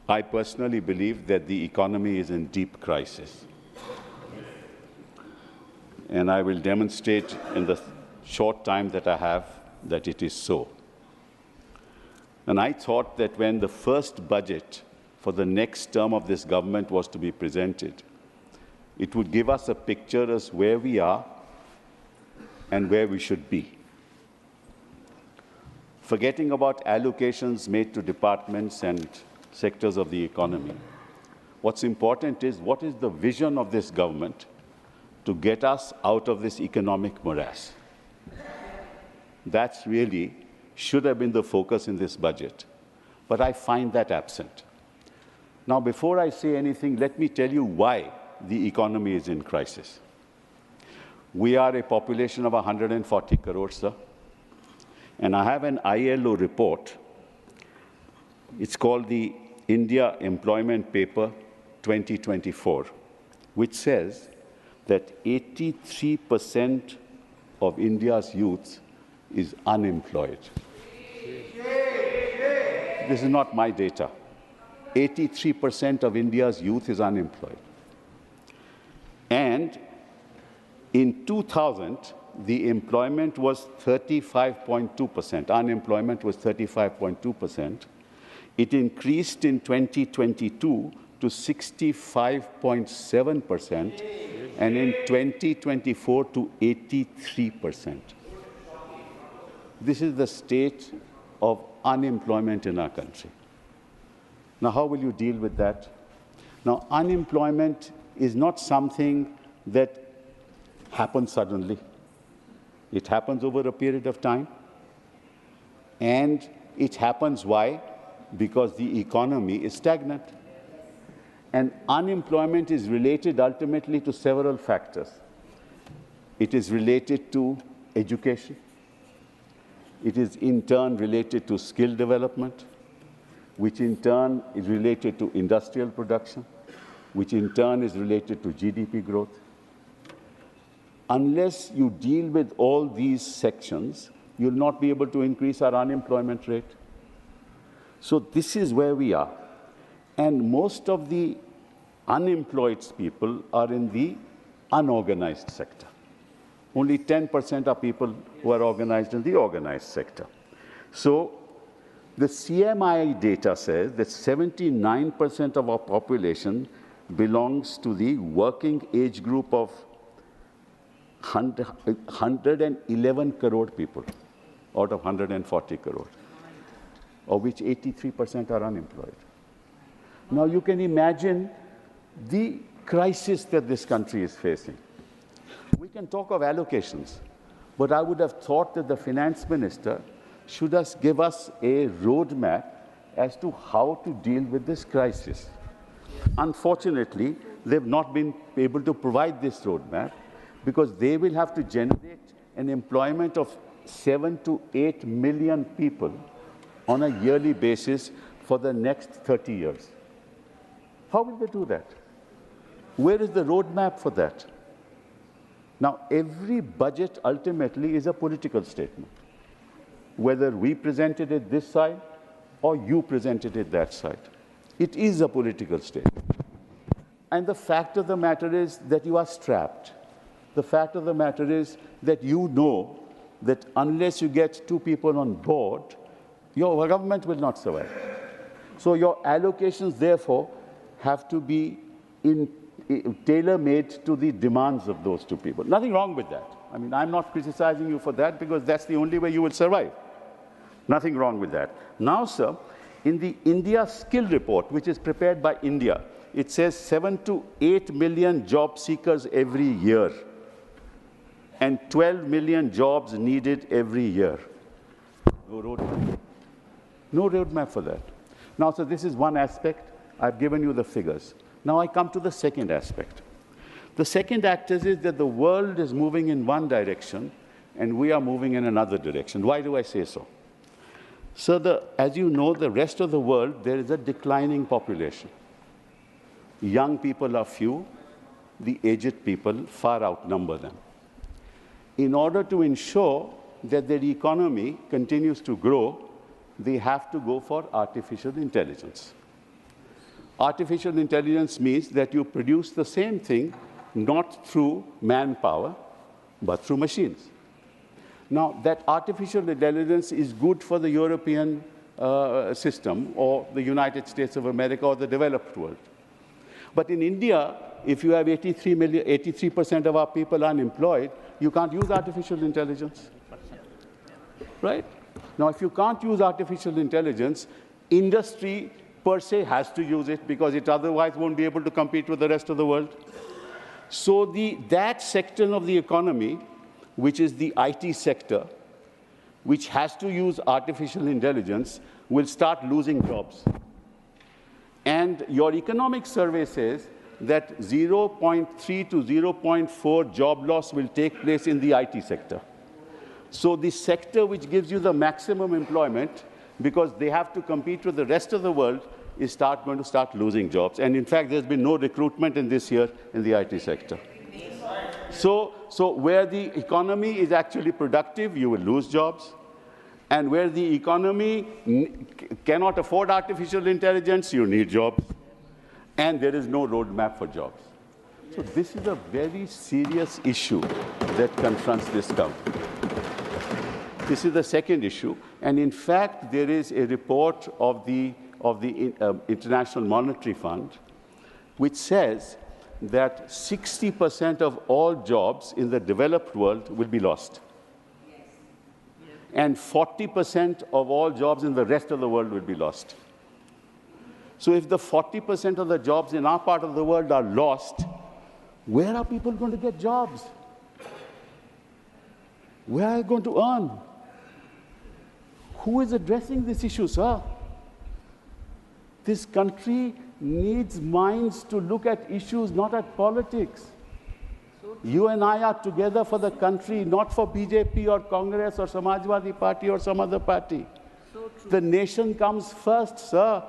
I personally believe that the economy is in deep crisis. And I will demonstrate in the short time that I have that it is so. And I thought that when the first budget for the next term of this government was to be presented, it would give us a picture as where we are and where we should be. Forgetting about allocations made to departments and sectors of the economy, what's important is what is the vision of this government to get us out of this economic morass. That's really should have been the focus in this budget, but I find that absent. Now, before I say anything, let me tell you why the economy is in crisis. We are a population of 140 crores, sir, and I have an ILO report. It's called the India Employment Paper 2024, which says that 83% of India's youth is unemployed. This is not my data. 83% of India's youth is unemployed. And in 2000, the employment was 35.2%. Unemployment was 35.2%. It increased in 2022 to 65.7%, and in 2024 to 83%. This is the state of unemployment in our country. Now, how will you deal with that? Now, unemployment is not something that happens suddenly. It happens over a period of time. And it happens why? Because the economy is stagnant. And unemployment is related ultimately to several factors. It is related to education. It is in turn related to skill development, which in turn is related to industrial production, which in turn is related to GDP growth. Unless you deal with all these sections, you'll not be able to increase our unemployment rate. So this is where we are. And most of the unemployed people are in the unorganized sector. Only 10% are people who are organized in the organized sector. So the CMI data says that 79% of our population belongs to the working age group of 111 crore people out of 140 crore, of which 83% are unemployed. Now you can imagine the crisis that this country is facing. We can talk of allocations, but I would have thought that the finance minister should give us a roadmap as to how to deal with this crisis. Unfortunately, they've not been able to provide this roadmap because they will have to generate an employment of 7 to 8 million people on a yearly basis for the next 30 years. How will they do that? Where is the roadmap for that? Now, every budget ultimately is a political statement, whether we presented it this side or you presented it that side. It is a political statement. And the fact of the matter is that you are strapped. The fact of the matter is that you know that unless you get 2 people on board, your government will not survive. So your allocations, therefore, have to be tailor-made to the demands of those 2 people. Nothing wrong with that. I mean, I'm not criticizing you for that because that's the only way you will survive. Nothing wrong with that. Now, sir, in the India Skill Report, which is prepared by India, it says 7 to 8 million job seekers every year and 12 million jobs needed every year. No roadmap. No roadmap for that. Now, so this is one aspect. I've given you the figures. Now I come to the second aspect. The second aspect is that the world is moving in one direction and we are moving in another direction. Why do I say so? So as you know, the rest of the world, there is a declining population. Young people are few, the aged people far outnumber them. In order to ensure that their economy continues to grow, they have to go for artificial intelligence. Artificial intelligence means that you produce the same thing not through manpower, but through machines. Now, that artificial intelligence is good for the European system or the United States of America or the developed world. But in India, if you have 83% of our people unemployed, you can't use artificial intelligence, right? Now, if you can't use artificial intelligence, industry per se has to use it because it otherwise won't be able to compete with the rest of the world. So that sector of the economy, which is the IT sector, which has to use artificial intelligence, will start losing jobs. And your economic survey says that 0.3 to 0.4 job loss will take place in the IT sector. So the sector which gives you the maximum employment, because they have to compete with the rest of the world, is going to start losing jobs. And in fact, there's been no recruitment in this year in the IT sector. So where the economy is actually productive, you will lose jobs. And where the economy cannot afford artificial intelligence, you need jobs. And there is no roadmap for jobs. So this is a very serious issue that confronts this country. This is the second issue. And in fact, there is a report of the International Monetary Fund which says that 60% of all jobs in the developed world will be lost. And 40% of all jobs in the rest of the world will be lost. So if the 40% of the jobs in our part of the world are lost, where are people going to get jobs? Where are they going to earn? Who is addressing this issue, sir? This country needs minds to look at issues, not at politics. You and I are together for the country, not for BJP or Congress or Samajwadi Party or some other party. The nation comes first, sir.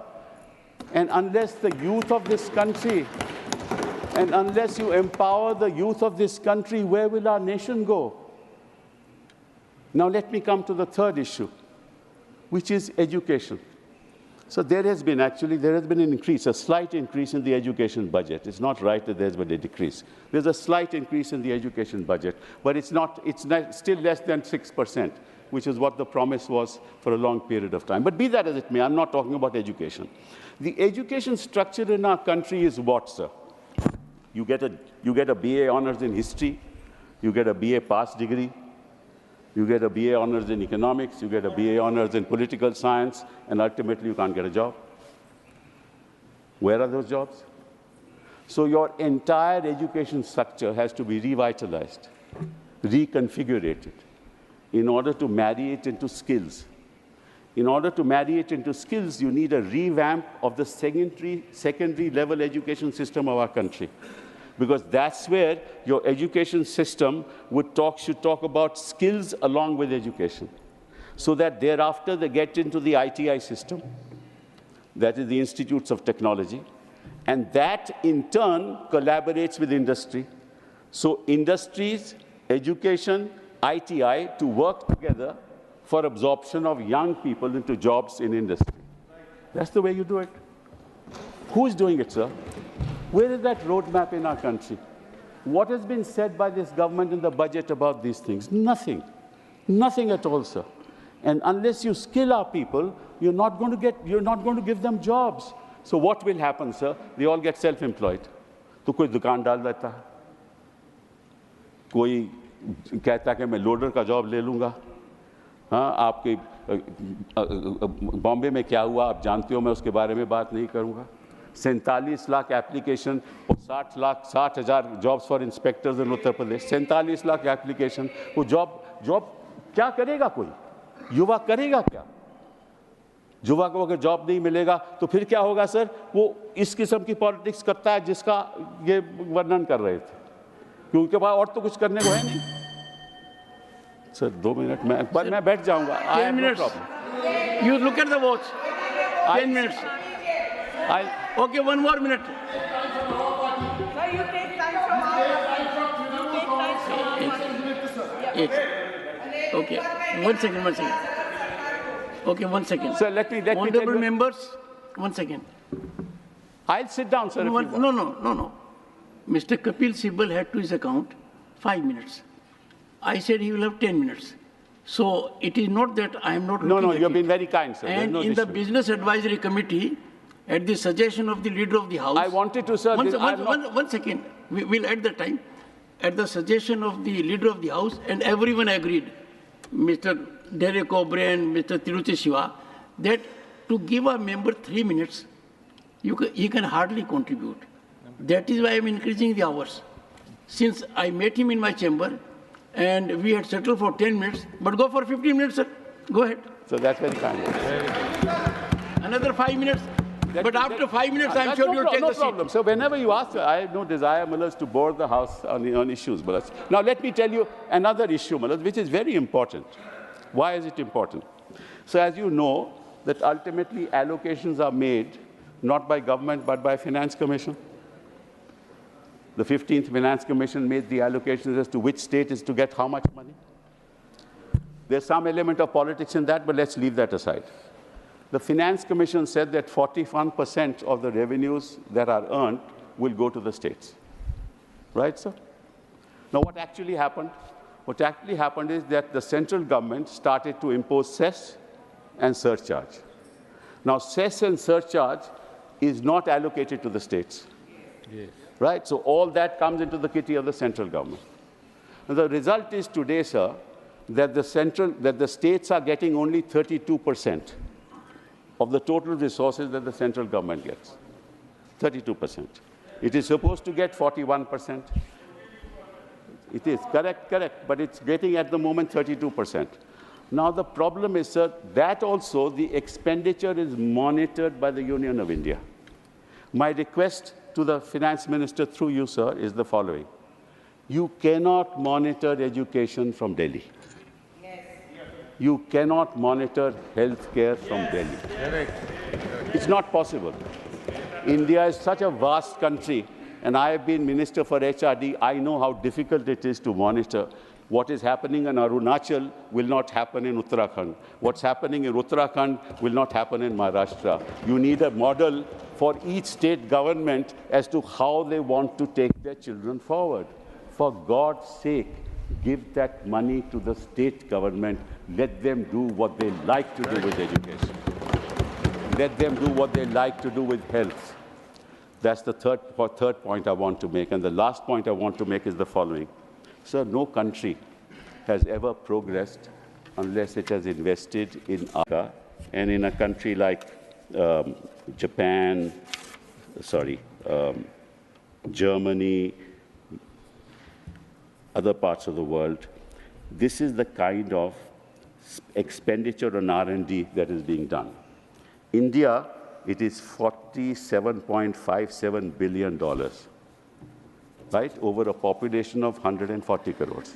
And unless the youth of this country, and unless you empower the youth of this country, where will our nation go? Now let me come to the third issue, which is education. So there has been an increase, a slight increase in the education budget. It's not right that there's been a decrease. There's a slight increase in the education budget, but it's still less than 6%, which is what the promise was for a long period of time. But be that as it may, I'm not talking about education. The education structure in our country is what, sir? You get a BA honors in history, you get a BA pass degree, you get a BA honors in economics, you get a BA honors in political science, and ultimately you can't get a job. Where are those jobs? So your entire education structure has to be revitalized, reconfigured in order to marry it into skills. In order to marry it into skills, you need a revamp of the secondary level education system of our country. Because that's where your education system should talk about skills along with education, so that thereafter they get into the ITI system, that is the Institutes of Technology, and that in turn collaborates with industry. So industries, education, ITI to work together for absorption of young people into jobs in industry. That's the way you do it. Who's doing it, sir? Where is that roadmap in our country? What has been said by this government in the budget about these things? Nothing. Nothing at all, sir. And unless you skill our people, you're not going to give them jobs. So what will happen, sir? They all get self-employed. तो कोई दुकान डाल देता है, कोई कहता है कि मैं लोडर का जॉब ले लूँगा. हाँ, आपके बॉम्बे में क्या हुआ आप जानते हो, मैं उसके बारे में बात नहीं करूँगा. 47 लाख एप्लीकेशन और 60,000 jobs for inspectors in Uttar Pradesh. 47 lakh application. वो जॉब क्या करेगा? कोई युवा करेगा क्या? युवा को अगर जॉब नहीं मिलेगा तो फिर क्या होगा, सर? वो इस किस्म की पॉलिटिक्स करता है जिसका ये वर्णन कर रहे थे, क्योंकि उनके पास और तो कुछ करने को है नहीं. सर 2 मिनट मैं बैठ जाऊंगा. 10 minutes. You look at the watch. 10 minutes. Okay, 1 more minute. Sir, you take time from Okay, 1 second. Okay, 1 second. Sir, let me Honorable members, 1 second. I'll sit down, sir. No, if you want. no. Mr. Kapil Sibal had to his account 5 minutes. I said he will have 10 minutes. So it is not that I am not looking No, at you've it. been very kind, sir. And no in the dispute. Business Advisory Committee, at the suggestion of the Leader of the House... I wanted to, sir... One second. We'll add the time. At the suggestion of the Leader of the House, and everyone agreed, Mr. Derek O'Brien, Mr. Tiruchi Shiva, that to give a member 3 minutes, he can hardly contribute. That is why I'm increasing the hours. Since I met him in my chamber, and we had settled for 10 minutes, but go for 15 minutes, sir. Go ahead. So that's very kind. Another 5 minutes. But after 5 minutes, I'm sure you'll take the seat. No problem. So whenever you ask, I have no desire, Mullahs, to bore the House on issues, Mullahs. Now let me tell you another issue, Mullahs, which is very important. Why is it important? So as you know, that ultimately allocations are made not by government but by Finance Commission. The 15th Finance Commission made the allocations as to which state is to get how much money. There's some element of politics in that, but let's leave that aside. The Finance Commission said that 41% of the revenues that are earned will go to the states. Right, sir? Now, what actually happened? What actually happened is that the central government started to impose cess and surcharge. Now, cess and surcharge is not allocated to the states. Yes. Right? So all that comes into the kitty of the central government. And the result is today, sir, that the states are getting only 32% of the total resources that the central government gets. 32%. It is supposed to get 41%. It is, correct, but it's getting at the moment 32%. Now the problem is, sir, that also the expenditure is monitored by the Union of India. My request to the Finance Minister through you, sir, is the following. You cannot monitor education from Delhi. You cannot monitor healthcare from Delhi. Correct. It's not possible. India is such a vast country, and I have been Minister for HRD. I know how difficult it is to monitor. What is happening in Arunachal will not happen in Uttarakhand. What's happening in Uttarakhand will not happen in Maharashtra. You need a model for each state government as to how they want to take their children forward. For God's sake, give that money to the state government. Let them do what they like to do with education. Let them do what they like to do with health. That's the third point I want to make. And the last point I want to make is the following. Sir, no country has ever progressed unless it has invested in Africa. And in a country like Germany, other parts of the world, this is the kind of expenditure on R&D that is being done. India, it is $47.57 billion, right, over a population of 140 crores.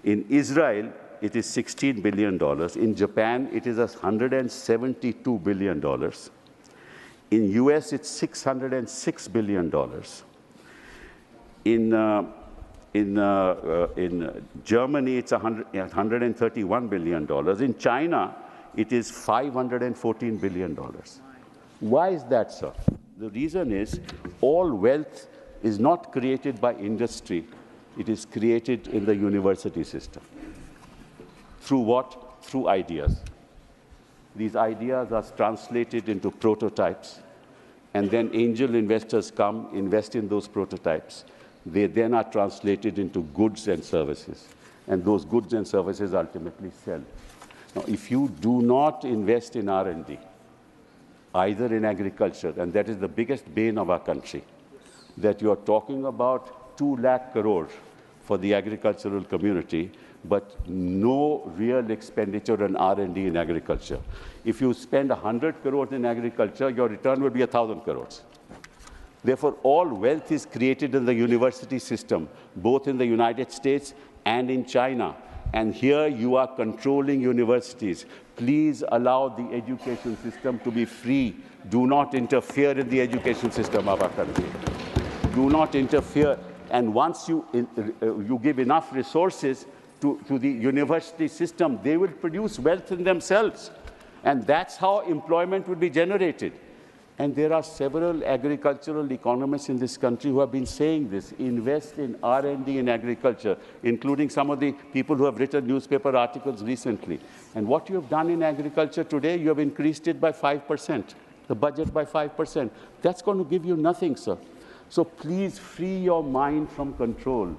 In Israel, it is $16 billion. In Japan, it is $172 billion. In US, it's $606 billion. In Germany, it's $131 billion. In China, it is $514 billion. Why is that, sir? The reason is all wealth is not created by industry. It is created in the university system. Through what? Through ideas. These ideas are translated into prototypes, and then angel investors come, invest in those prototypes. They then are translated into goods and services, and those goods and services ultimately sell. Now, if you do not invest in R&D, either in agriculture, and that is the biggest bane of our country, that you are talking about 2 lakh crore for the agricultural community, but no real expenditure on R&D in agriculture. If you spend 100 crores in agriculture, your return will be 1,000 crores. Therefore, all wealth is created in the university system, both in the United States and in China. And here you are controlling universities. Please allow the education system to be free. Do not interfere in the education system of our country. Do not interfere. And once you give enough resources to the university system, they will produce wealth in themselves. And that's how employment will be generated. And there are several agricultural economists in this country who have been saying this: invest in R&D in agriculture, including some of the people who have written newspaper articles recently. And what you have done in agriculture today, you have increased it by 5%, the budget by 5%. That's going to give you nothing, sir. So please free your mind from control.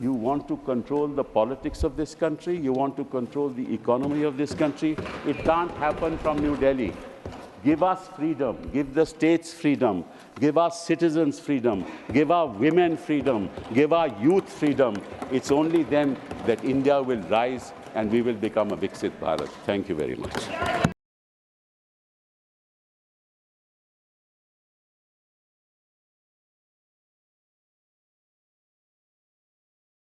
You want to control the politics of this country, you want to control the economy of this country. It can't happen from New Delhi. Give us freedom, give the states freedom, give our citizens freedom, give our women freedom, give our youth freedom. It's only then that India will rise and we will become a Viksit Bharat. Thank you very much.